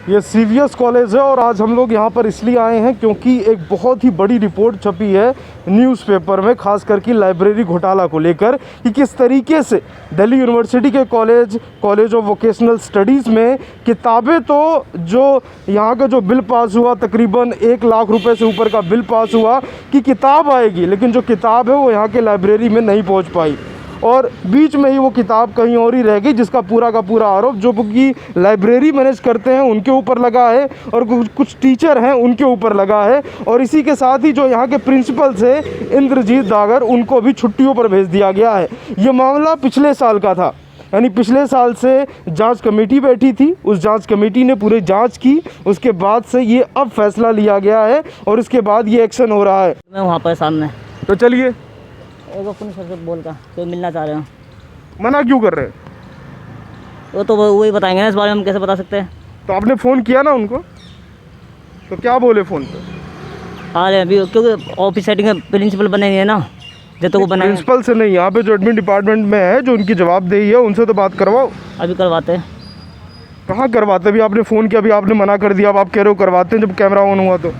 ये CVS college है और आज हम लोग यहाँ पर इसलिए आए हैं क्योंकि एक बहुत ही बड़ी रिपोर्ट छपी है न्यूज़पेपर में, खास करके लाइब्रेरी घोटाला को लेकर कि किस तरीके से दिल्ली यूनिवर्सिटी के कॉलेज ऑफ वोकेशनल स्टडीज़ में किताबें, तो जो यहाँ का जो बिल पास हुआ तकरीबन 1 लाख रुपए से ऊपर का बिल पास हुआ कि किताब आएगी, लेकिन जो किताब है वो यहाँ के लाइब्रेरी में नहीं पहुँच पाई और बीच में ही वो किताब कहीं और ही रह गई, जिसका पूरा का पूरा आरोप जो कि लाइब्रेरी मैनेज करते हैं उनके ऊपर लगा है और कुछ टीचर हैं उनके ऊपर लगा है। और इसी के साथ ही जो यहाँ के प्रिंसिपल्स हैं इंद्रजीत दागर, उनको भी छुट्टियों पर भेज दिया गया है। ये मामला पिछले साल का था, यानी पिछले साल से जांच कमेटी बैठी थी, उस जांच कमेटी ने पूरी जांच की, उसके बाद से ये अब फैसला लिया गया है और इसके बाद ये एक्शन हो रहा है। मैं वहाँ पर सामने, तो चलिए अपने सर से बोल का तो मिलना चाह रहे हो, मना क्यों कर रहे हैं? वो तो वही बताएंगे ना, इस बारे में हम कैसे बता सकते हैं। तो आपने फ़ोन किया ना उनको, तो क्या बोले फ़ोन पे? आ रहे हैं अभी, क्योंकि ऑफिस सेटिंग में प्रिंसिपल बने नहीं है ना, जब तो वो बने। प्रिंसिपल से नहीं, यहाँ पे जो एडमिन डिपार्टमेंट में है जो उनकी जवाबदेही है उनसे तो बात करवाओ। अभी करवाते हैं। कहाँ करवाते? अभी आपने फ़ोन किया, अभी आपने मना कर दिया, अब आप कह रहे हो करवाते हैं जब कैमरा ऑन हुआ। तो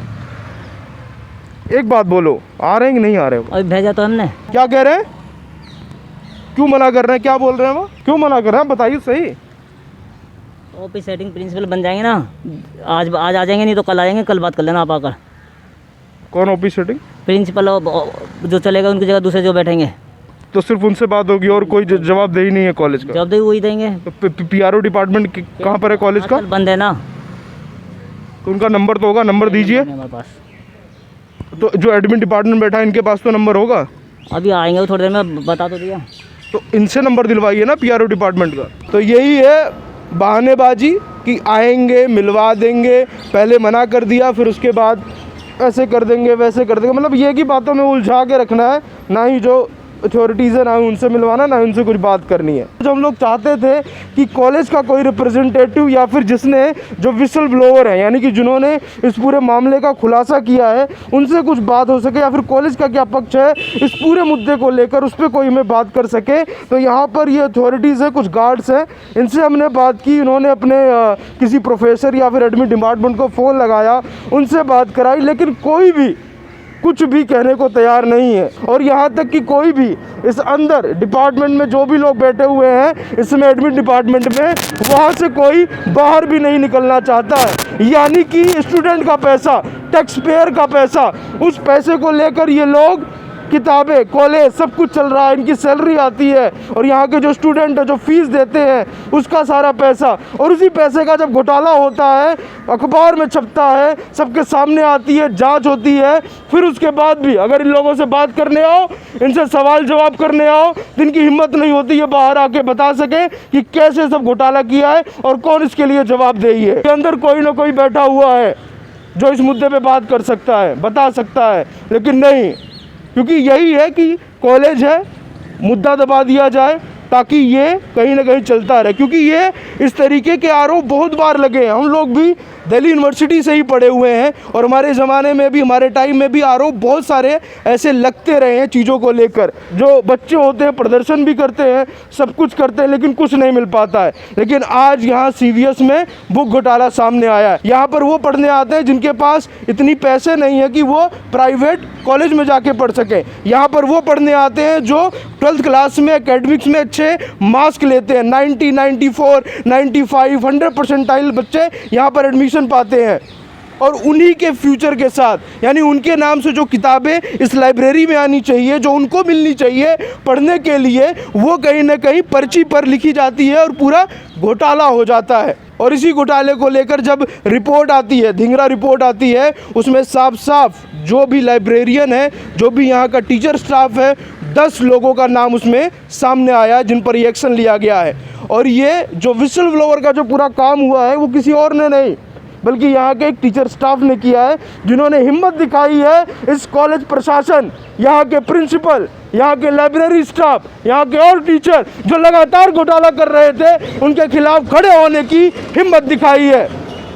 एक बात बोलो, आ रहे हैं कि नहीं आ रहे हो? अभी भेजा तो हमने। क्या कह रहे हैं? क्यों मना कर रहे हैं? क्या बोल रहे हैं वो? क्यों मना कर रहे हैं बताइए सही। ऑफिस सेटिंग प्रिंसिपल बन जाएंगे ना, आज आ जाएंगे, नहीं तो कल आ जाएंगे, कल बात कर लेना आप आकर। कौन ऑफिस सेटिंग? प्रिंसिपल जो चलेगा उनकी जगह दूसरे जो बैठेंगे। तो सिर्फ उनसे बात होगी और कोई जवाबदेही नहीं है कॉलेज का? जवाबदेही वही देंगे। तो पीआरओ डिपार्टमेंट कहाँ पर है कॉलेज का? बंद है ना। तो उनका नंबर तो होगा, नंबर दीजिए। हमारे पास तो जो एडमिन डिपार्टमेंट बैठा है इनके पास तो नंबर होगा। अभी आएंगे, वो थोड़ी देर में बता तो दिया। तो इनसे नंबर दिलवाइए ना पीआरओ डिपार्टमेंट का। तो यही है बहानेबाजी कि आएंगे मिलवा देंगे, पहले मना कर दिया फिर उसके बाद ऐसे कर देंगे वैसे कर देंगे, मतलब ये की बातों में उलझा के रखना है, ना ही जो अथॉरिटीज़ है ना उनसे मिलवाना, ना उनसे कुछ बात करनी है। जो हम लोग चाहते थे कि कॉलेज का कोई रिप्रेजेंटेटिव या फिर जिसने जो विसल ब्लोअर है, यानी कि जिन्होंने इस पूरे मामले का खुलासा किया है, उनसे कुछ बात हो सके, या फिर कॉलेज का क्या पक्ष है इस पूरे मुद्दे को लेकर उस पर कोई हमें बात कर सके। तो यहाँ पर ये अथॉरिटीज़ है, कुछ गार्ड्स हैं, इनसे हमने बात की, इन्होंने अपने किसी प्रोफेसर या फिर एडमिन डिपार्टमेंट को फ़ोन लगाया, उनसे बात कराई, लेकिन कोई भी कुछ भी कहने को तैयार नहीं है। और यहाँ तक कि कोई भी इस अंदर डिपार्टमेंट में जो भी लोग बैठे हुए हैं इसमें एडमिन डिपार्टमेंट में, वहाँ से कोई बाहर भी नहीं निकलना चाहता है। यानी कि स्टूडेंट का पैसा, टैक्स पेयर का पैसा, उस पैसे को लेकर ये लोग किताबें, कॉलेज सब कुछ चल रहा है, इनकी सैलरी आती है और यहाँ के जो स्टूडेंट है जो फीस देते हैं उसका सारा पैसा, और उसी पैसे का जब घोटाला होता है, अखबार में छपता है, सबके सामने आती है, जांच होती है, फिर उसके बाद भी अगर इन लोगों से बात करने आओ, इनसे सवाल जवाब करने आओ, तो इनकी हिम्मत नहीं होती है बाहर आके बता सके कि कैसे सब घोटाला किया है और कौन इसके लिए जवाबदेही है। के अंदर कोई ना कोई बैठा हुआ है जो इस मुद्दे पर बात कर सकता है, बता सकता है, लेकिन नहीं, क्योंकि यही है कि कॉलेज है, मुद्दा दबा दिया जाए ताकि ये कहीं ना कहीं चलता रहे। क्योंकि ये इस तरीके के आरोप बहुत बार लगे हैं, हम लोग भी दिल्ली यूनिवर्सिटी से ही पढ़े हुए हैं और हमारे ज़माने में भी, हमारे टाइम में भी आरोप बहुत सारे ऐसे लगते रहे हैं चीज़ों को लेकर। जो बच्चे होते हैं प्रदर्शन भी करते हैं, सब कुछ करते हैं, लेकिन कुछ नहीं मिल पाता है। लेकिन आज यहाँ सीवीएस में बुक घोटाला सामने आया है। यहाँ पर वो पढ़ने आते हैं जिनके पास इतनी पैसे नहीं है कि वो प्राइवेट कॉलेज में जाके पढ़ सकें। यहाँ पर वो पढ़ने आते हैं जो 12th क्लास में एकेडमिक्स में अच्छे मार्क्स लेते हैं, 90, 94, 95, 100% बच्चे यहाँ पर एडमिशन पाते हैं। और उन्हीं के फ्यूचर के साथ, यानी उनके नाम से जो किताबें इस लाइब्रेरी में आनी चाहिए, जो उनको मिलनी चाहिए पढ़ने के लिए, वो कहीं ना कहीं पर्ची पर लिखी जाती है और पूरा घोटाला हो जाता है। और इसी घोटाले को लेकर जब रिपोर्ट आती है, धिंगरा रिपोर्ट आती है, उसमें साफ साफ जो भी लाइब्रेरियन है, जो भी यहाँ का टीचर स्टाफ है, 10 लोगों का नाम उसमें सामने आया जिन पर ये एक्शन लिया गया है। और ये जो विसल ब्लोअर का जो पूरा काम हुआ है वो किसी और ने नहीं, बल्कि यहाँ के एक टीचर स्टाफ ने किया है, जिन्होंने हिम्मत दिखाई है। इस कॉलेज प्रशासन, यहाँ के प्रिंसिपल, यहाँ के लाइब्रेरी स्टाफ, यहाँ के और टीचर जो लगातार घोटाला कर रहे थे, उनके खिलाफ खड़े होने की हिम्मत दिखाई है।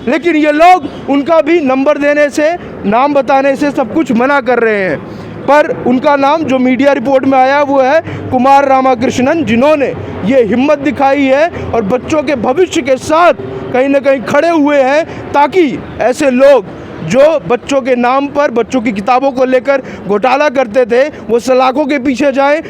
लेकिन ये लोग उनका भी नंबर देने से, नाम बताने से सब कुछ मना कर रहे हैं। पर उनका नाम जो मीडिया रिपोर्ट में आया वो है कुमार रामाकृष्णन, जिन्होंने ये हिम्मत दिखाई है और बच्चों के भविष्य के साथ कहीं ना कहीं खड़े हुए हैं ताकि ऐसे लोग जो बच्चों के नाम पर, बच्चों की किताबों को लेकर घोटाला करते थे, वो सलाखों के पीछे जाएं।